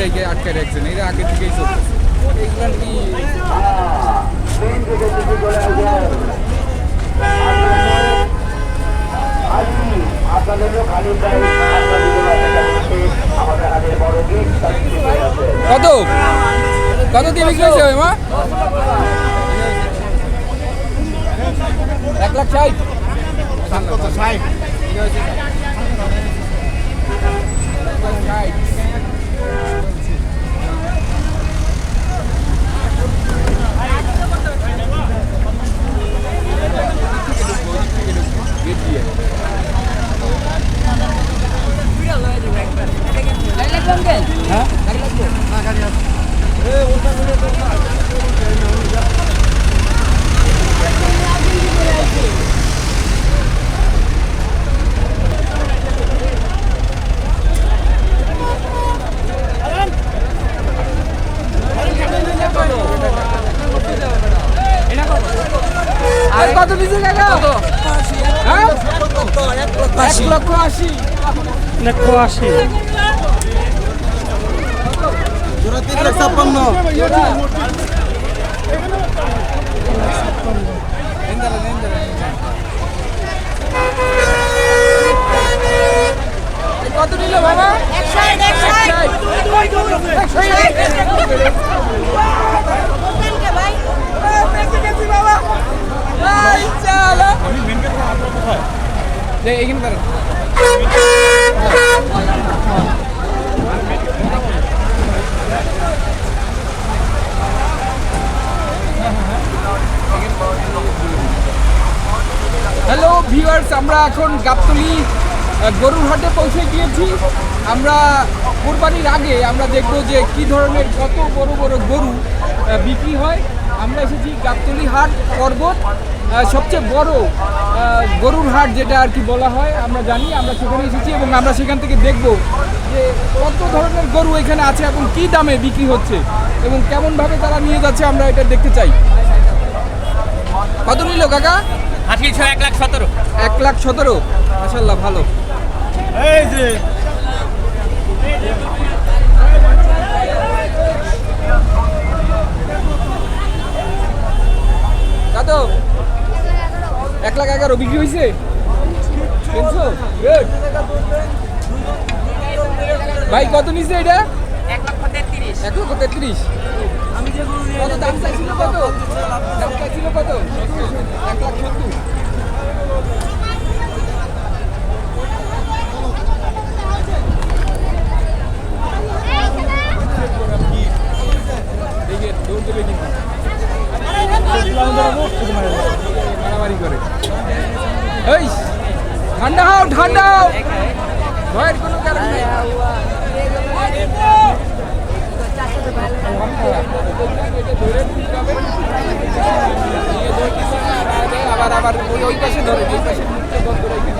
রেখে আটকে রাখছেন, এরা আগে থেকেই চলছে এইগুলার কি কত কত দিয়ে বিক্রি হয়েছে মা? 1,60,000। কত 60? কত নিচে কাকা? 1,80,000। 1,80,000 জোড়া 3,56,000। কত নিল বাবা? 1,60,000। হ্যালো ভিউয়ার্স, আমরা এখন গাবতলী গরুর হাটে পৌঁছে গিয়েছি। আমরা কোরবানির আগে আমরা দেখব যে কি ধরনের কত বড় বড় গরু বিক্রি হয়। আমরা এসেছি গাবতলী হাট পর্বত, সবচেয়ে বড় গরুর হাট যেটা আর কি বলা হয় আমরা জানি। আমরা সেখানে এসেছি এবং আমরা সেখান থেকে দেখব যে কত ধরনের গরু এখানে আছে এবং কি দামে বিক্রি হচ্ছে এবং কেমনভাবে তারা নিয়ে যাচ্ছে, আমরা এটা দেখতে চাই। কত নিল কাকা? 1,17,000। 1,17,000। মাশাআল্লাহ, ভালো। এই যে কত? 1,11,000 বিক্রি হয়েছে। ভাই কত নিচ্ছে এটা? 1,33,000। কত দাম চাইছিল? কত দাম চাইছিল? কত? 1,70,000। দৌড় দেবে কিন্তু মারামারি করে। এই ঠান্ডা হও, ঠান্ডা হও, ভয়ের কোনো কারণ নেই। আবার আবার ওই পাশে ধরে, ওই পাশে বন্ধ রেখে।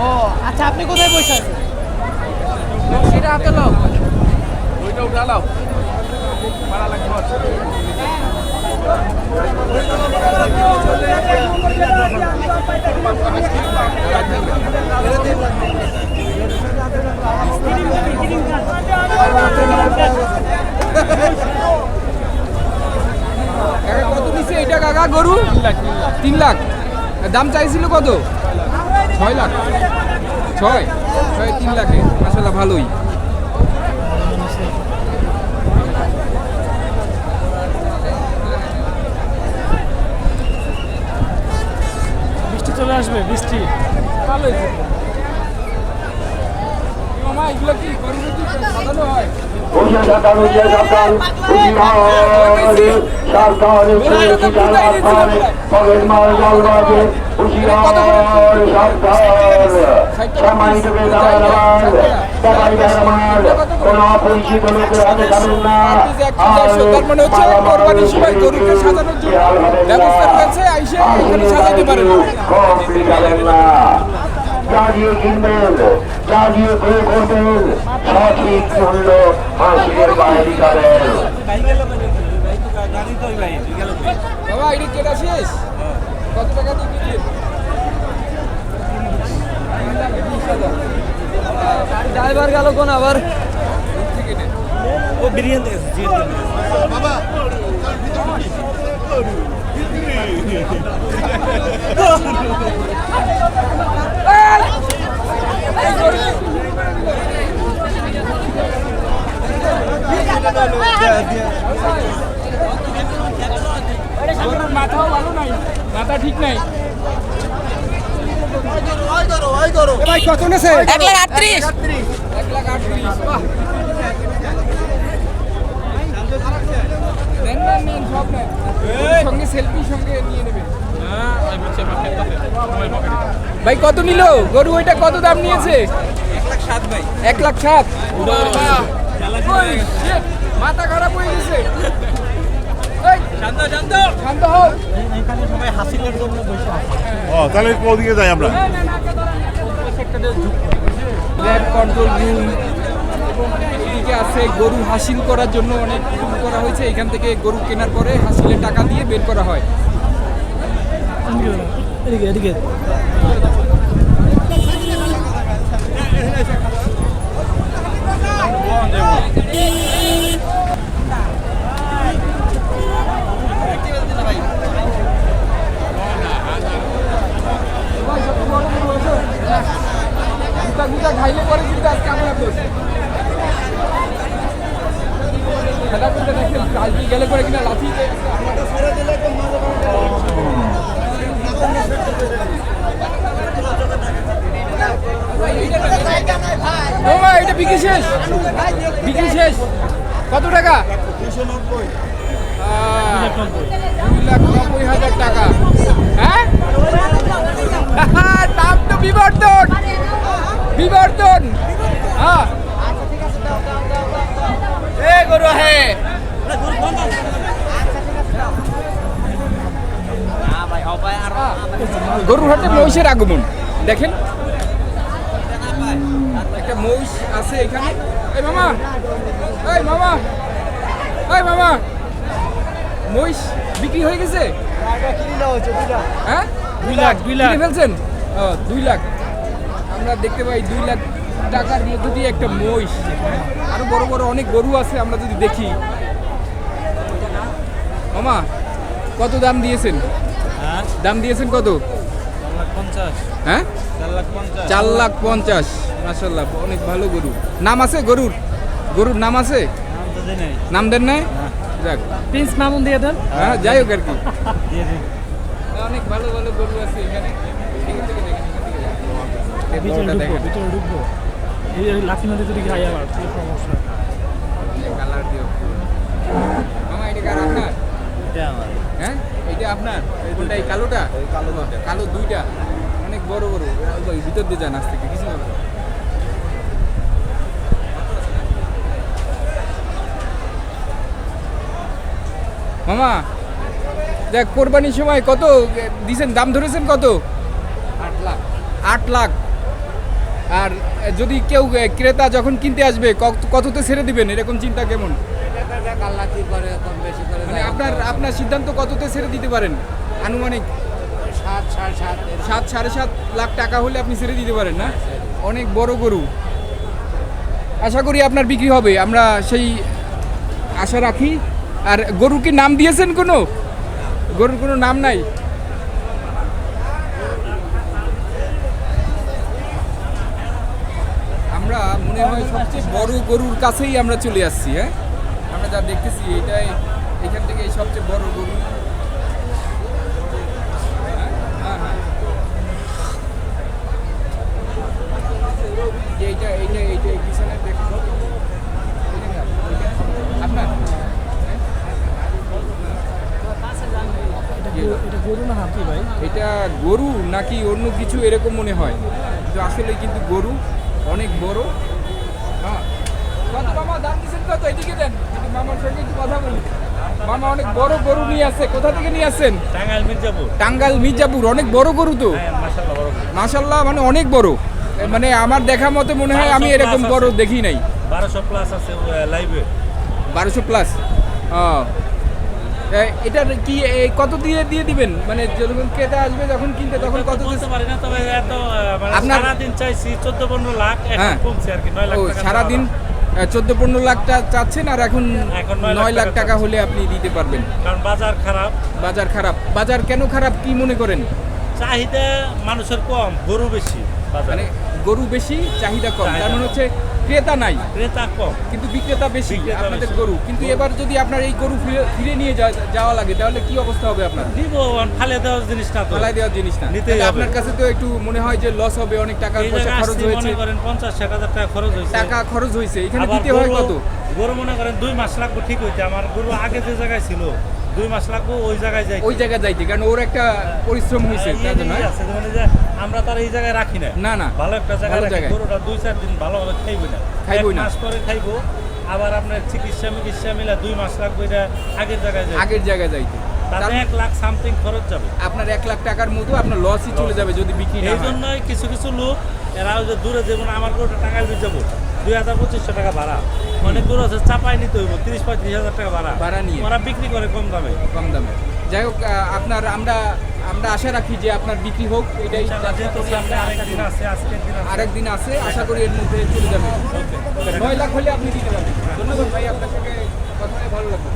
ও আচ্ছা, আপনি কোথায় বসে আছেন? সেটা হাতে লাও, ওইটা উঠা লাও, মারা লাগবে। কত দিচ্ছে এটা কাকা গরু? 3 লাখ। দাম চাইছিল কত? 6 লাখ। 6 3 লাখে। মাশাআল্লাহ, ভালোই। বৃষ্টি চলে আসবে, বৃষ্টি ভালোই। মামা মামা এগুলো কি গরুর কি সাজানো হয়? তার মানে হচ্ছে কোরবানির সময় গরুকে সাজানোর জন্য ব্যবস্থা রয়েছে, আইসে এখানে সাজাইতে পারেন। চালিয়ে কিনবেন, চালিয়ে ক্রয় করবেন, সঠিক মূল্য হাসিলের বাইরে করেন। বাবা এটা কেনা শেষ? কত টাকা দিয়ে কিনলেন? ড্রাইভার গেল কোন আবার? ও বিরিয়ানি বাবা মাথাও ভালো নাই, মাথা ঠিক নাই। ভাই কত নেছে? 1,38,000 1,38,000 বাহ। নেন নেন নেন সব নেন, সঙ্গে সেলফি সঙ্গে নিয়ে নেবেন। ভাই কত নিল গরু? ওইটা কত দাম নিয়েছে? 1,07,000 ভাই। 1,07,000। ওই, shit, মাথা খারাপ হয়ে গেছে। এই, শান্ত হও। এখানে সবাই হাসিলের জন্য বসে আছে। ও তাহলে ওদিকে যাই আমরা। ব্যাড কন্ট্রোল রুম এবং এদিকে আছে গরু হাসিল করার জন্য অনেক রুম করা হয়েছে। এখান থেকে গরু কেনার পরে হাসিলের টাকা দিয়ে বের করা হয়। এদিকে এদিকে গুটা গুটা খাইলে পরে কিন্তু আজকে আমরা খেলা করতে দেখেন কালকে গেলে পরে কিনা লাথি এটা বিক্রি শেষ, বিক্রি শেষ। কত টাকা? 2,90,000 টাকা। হ্যাঁ দাম তো বিবর্তন, বিবর্তন। হ্যাঁ এ গরু হে গরুর হাটে মহিষের আগমন দেখেন। একটা মহিষ আছে এখানে। এই মামা, এই মামা, এই মামা, মহিষ বিক্রি হয়ে গেছে? হ্যাঁ 2 লাখ কিনে ফেলছেন? 2 লাখ। আমরা দেখতে পাই 2 লাখ টাকার মধ্যে দিয়ে একটা মহিষ। আরো বড় বড় অনেক গরু আছে, আমরা যদি দেখি। মামা কত দাম দিয়েছেন? দাম দিয়েছেন কত? 4,50,000। হ্যাঁ 4,50,000। 4,50,000। মাশাআল্লাহ অনেক ভালো গরু। নাম আছে গরুর? গরুর নাম আছে? নাম তো দেই নাই। নাম দেন নাই? যাক, প্রিন্স মামুন দিয়ে দেন। হ্যাঁ যাই হোক আর কি। দিয়ে দিন। অনেক ভালো ভালো গরু আছে এখানে। এখান থেকে দেখেন, এখান থেকে দেখেন। এই বড়টা দেখেন। ভিতরে ঢুকবো এই লাঠি নদী যদি খাই আবার কি সমস্যা। কালার দিও। মামা এটা কার আপনার? এটা আমার। হ্যাঁ এইটা আপনার? কোনটা এই কালোটা? ওই কালো দুটো। কালো দুইটা অনেক বড় বড়। ওই ভিতর দিয়ে যান আজ থেকে কিছু হবে না। মামা দেখ কোরবানির সময় কত দিছেন, দাম ধরেছেন কত? 8 লাখ। 8 লাখ। আর যদি কেউ ক্রেতা যখন কিনতে আসবে কততে ছেড়ে দিবেন এরকম চিন্তা কেমন? মানে আপনার সিদ্ধান্ত কততে ছেড়ে দিতে পারেন আনুমানিক? 7-7.5 লাখ টাকা হলে আপনি ছেড়ে দিতে পারেন না? অনেক বড় গরু। আশা করি আপনার বিক্রি হবে, আমরা সেই আশা রাখি। আর গরু কি নাম দিয়েছেন কোনো? গরুর কোনো নাম নাই? আমরা মনে হয় সবচেয়ে বড় গরুর কাছেই আমরা চলে আসছি। হ্যাঁ আমরা যা দেখতেছি এটাই এখান থেকে সবচেয়ে বড় গরু। হ্যাঁ হ্যাঁ এইটা এইটা এইটা এটা গরু নাকি অন্য কিছু এরকম মনে হয়, তো আসলে কিন্তু গরু অনেক বড়। হ্যাঁ, কত মামা দাম দিচ্ছেন কত? এদিকে দেন, একটু মামার সঙ্গে একটু কথা বলি। মামা অনেক বড় গরু নিয়ে আসছে, কোথা থেকে নিয়ে আসছেন? টাঙ্গাইল মির্জাপুর। টাঙ্গাইল মির্জাপুর, অনেক বড় গরু তো। হ্যাঁ, মাশাআল্লাহ বড়। মাশাল্লাহ, মানে অনেক বড়, মানে আমার দেখা মতে মনে হয় আমি এরকম বড় দেখি নাই। 1200 প্লাস আছে লাইভে। 1200 প্লাস। এটা কি কত দিয়ে দিয়ে দিবেন, মানে যখন ক্রেতা আসবে যখন কিনতে তখন কত বলতে পারি না, তবে এত মানে আপনার- সারাদিন চাইছি 14-15 লাখ, এখন হ্যাঁ। কমছে আর কি 9 লাখ ও টাকা। সারাদিন 14-15 লাখ চাচ্ছেন, আর এখন এখন 9 লাখ টাকা হলে আপনি দিতে পারবেন। কারণ বাজার খারাপ, বাজার খারাপ। বাজার কেন খারাপ কি মনে করেন? চাহিদা মানুষের কম, গরু বেশি বাজারে, মানে গরু বেশি, চাহিদা কম, চাহিদা তার মানে কম। হচ্ছে ক্রেতা নাই ক্রেতা কম। কিন্তু বিক্রেতা বেশি বিক্রেতা আপনাদের বেশি। গরু। কিন্তু এবার যদি আপনার এই গরু ফিরে নিয়ে যাওয়া লাগে তাহলে কি অবস্থা হবে আপনার? নিব, ফালে দেওয়ার জিনিস না তো। ফেলাই দেওয়ার জিনিস না, নিতেই তাহলে হবে। আপনার কাছে তো একটু মনে হয় যে লস হবে, অনেক টাকা এই পয়সা জায়গায় খরচ আসছি হয়েছে। মনে করেন 50-60 হাজার টাকা খরচ হয়েছে। টাকা খরচ হয়েছে, এখানে আবার দিতে হয় কত? গরু মনে করেন 2 মাস লাগবে ঠিক হইতে। আমার গরু আগে যে জায়গায় ছিল 2 মাস লাগবে ওই জায়গায় যাই। ওই জায়গায় যাইতে, কারণ ওর একটা পরিশ্রম হয়েছে তার জন্য। মানে যে আমরা তার এই জায়গায় রাখি না। না, না। ভালো একটা জায়গায় ভালো রাখি। জায়গায়। গরুটা 2-4 দিন ভালোভাবে খাইবো না, খাইবই এক না। মাস পরে খাইবো। আবার আপনার চিকিৎসা মিলা 2 মাস লাগবে, এটা আগের জায়গায় যাই। আগের জায়গায় যাইতে তাতে তার- 1 লাখ সামথিং খরচ যাবে। আপনার 1 লাখ টাকার মতো আপনার লসই চলে যাবে যদি বিক্রি না এই হয়। জন্যই কিছু কিছু লোক এরা ওই যে দূরে যেমন আমার গরুটা টাঙ্গাইল যাবো 2,000-2,500 টাকা ভাড়া, অনেক গরু আছে চাপাই নিতে হইব 30-35 হাজার টাকা ভাড়া নিয়ে। ওরা বিক্রি করে কম দামে। কম দামে। যাই হোক, আপনার আমরা আশা রাখি যে আপনার বিক্রি হোক, এটাই ইনশাআল্লাহ, যেহেতু সামনে আরেকদিন আছে, আজকের দিন আছে। আরেকদিন আছে, আশা করি এর মধ্যে চলে যাবে। 9 লাখ হলে আপনি দিতে পারবেন। ধন্যবাদ ভাই, আপনার সঙ্গে কথা বলে ভালো লাগলো।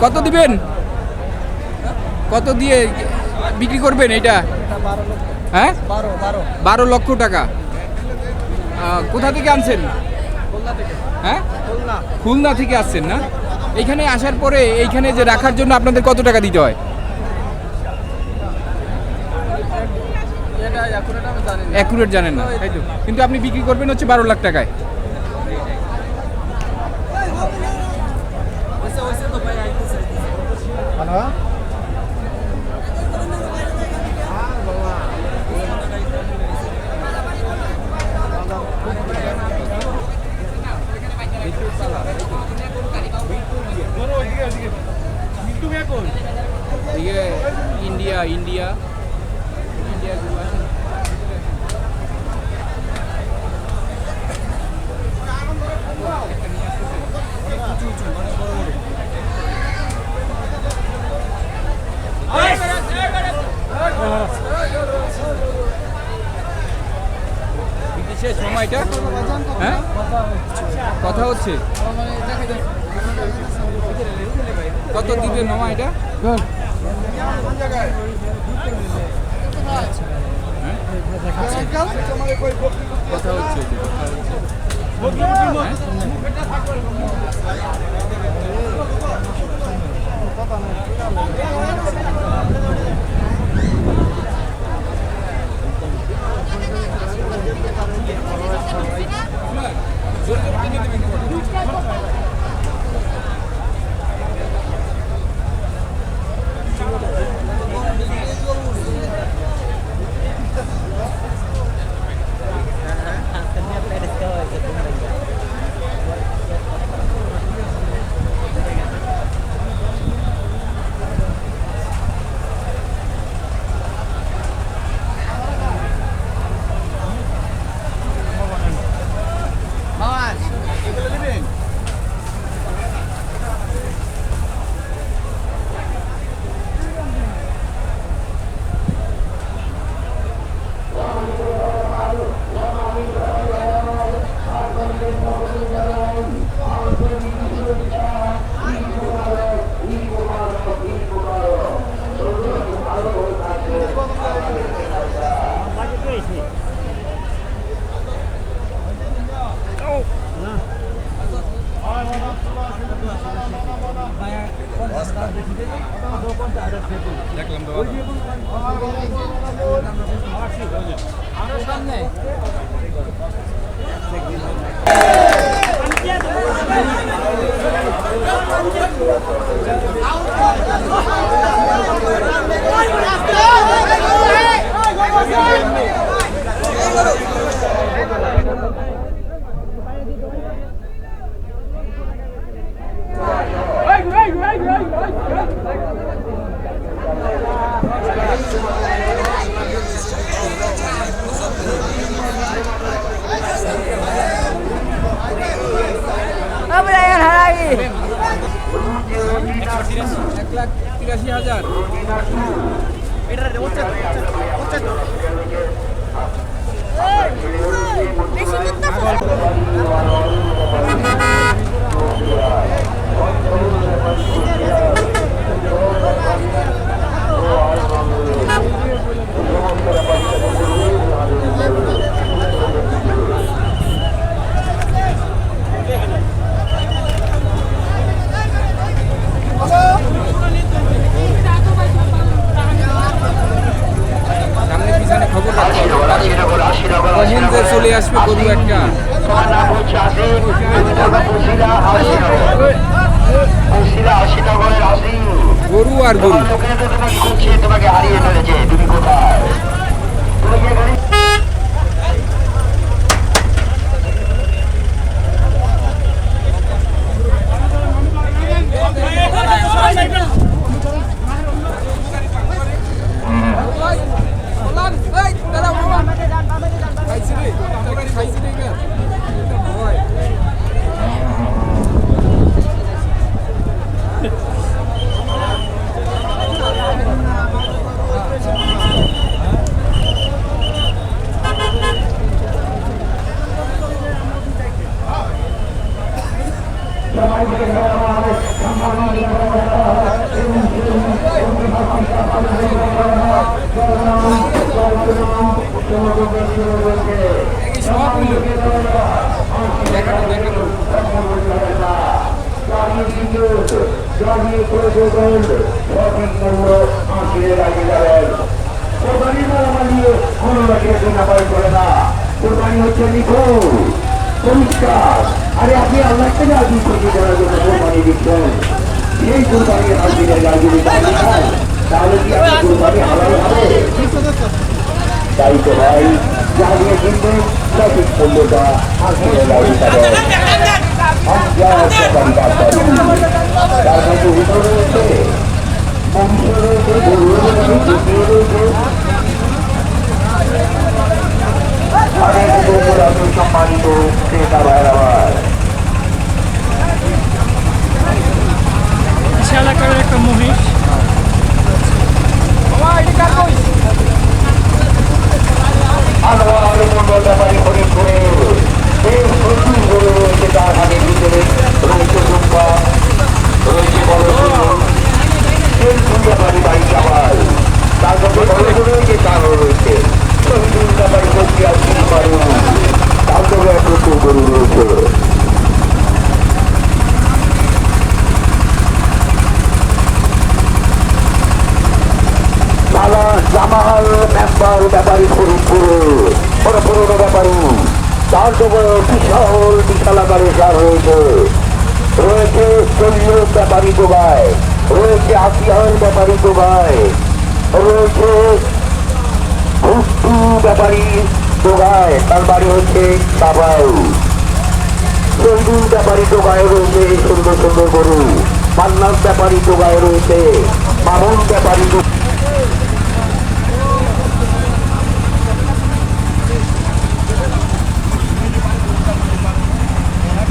কত দিবেন? কত দিয়ে বিক্রি করবেন এটা? হ্যাঁ, 12 লক্ষ টাকা। কোথা থেকে আনছেন? হ্যাঁ, খুলনা থেকে আসছেন না? এইখানে আসার পরে এইখানে যে রাখার জন্য আপনাদের কত টাকা দিতে হয়? অ্যাকুরেট জানেন না, তাই তো? কিন্তু আপনি বিক্রি করবেন হচ্ছে 12 লাখ টাকায়। ইয়ে ইন্ডিয়া ইন্ডিয়া ইন্ডিয়া শেষ মামা এটা? হ্যাঁ, কথা হচ্ছে। কত দিবে মামা এটা? কথা হচ্ছে যে, 1,83,000। সামনে পিছনে খবর রাখতে হবে। কখন যে চলে আসবে গরু একটা। তোমার নাম হচ্ছে আসিফ, তুমি থাকো আশিনগরের আসিফ। গরু আর গরু। তোমার লোকেরা তো তোমাকে খুঁজছে, তোমাকে হারিয়ে ফেলেছে, তুমি কোথায়? তুমি কি এখানে? আরে আপনি আল্লাহ থেকে আগে খুশি করার জন্য কোরবানি দিচ্ছেন, সেই কোরবানি হাজিরে গাড়ি তাহলে কি আপনি কোরবানি হালাল হবে? তাই তো ভাই, জানিয়ে কিন্তু সঠিক মূল্যটা হাজিরে গাড়ি পাবেন। তার মধ্যে ভিতরে রয়েছে মাংস রয়েছে, গরু রয়েছে, রয়েছে অনেক গোবর আছে সম্মানিত ক্রেতা ভাইয়ের আমার। বিশাল আকারের একটা মহিষ। আনোয়ার মন্ডল ব্যাপারী ফরিদপুরে বেশ প্রচুর গরু রয়েছে তার হাতের ভিতরে, রয়েছে দুম্বা, রয়েছে বড় ব্যাপারী বাড়ি জামাল, তার মধ্যে বড় রয়েছে, তারও রয়েছে শহীদুল ব্যাপারী বসিয়া শিল্পারু, তার মধ্যে প্রচুর গরু রয়েছে। জামাল মেম্বার ব্যাপারী ফরিদপুর, বড় পুরোনো ব্যাপারী, তার জন্য বিশাল আকারের সার রয়েছে, রয়েছে সৈয়দ ব্যাপারী ডোবায়, রয়েছে আসিয়ান ব্যাপারী ডোবায়, রয়েছে ভুট্টু ব্যাপারী ডোবায়, তার বাড়ি হচ্ছে কাবাউ, শহীদুল ব্যাপারী ডোবায় রয়েছে সুন্দর সুন্দর গরু, মান্নান ব্যাপারী ডোবায় রয়েছে, মামুন ব্যাপারী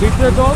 ভিতরে তো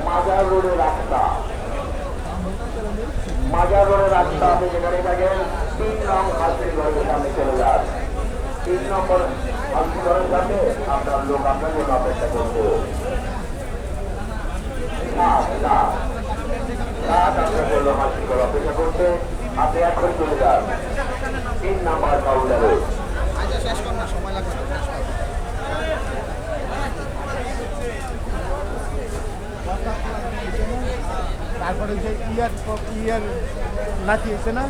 মাজার রোডের রাস্তা, মাজার রোডের রাস্তা আপনি যেখানে থাকেন 3 নং হাসির ঘরের সামনে চলে যান। 3 নম্বর হাসির ঘরের সামনে আপনার লোক আপনার জন্য অপেক্ষা করবে। আপনার জন্য হাসির ঘর অপেক্ষা করতে আপনি এখন চলে যান 3 নম্বর কাউন্টারে। তারপরে যে ইয়ার নাকি হয়েছে না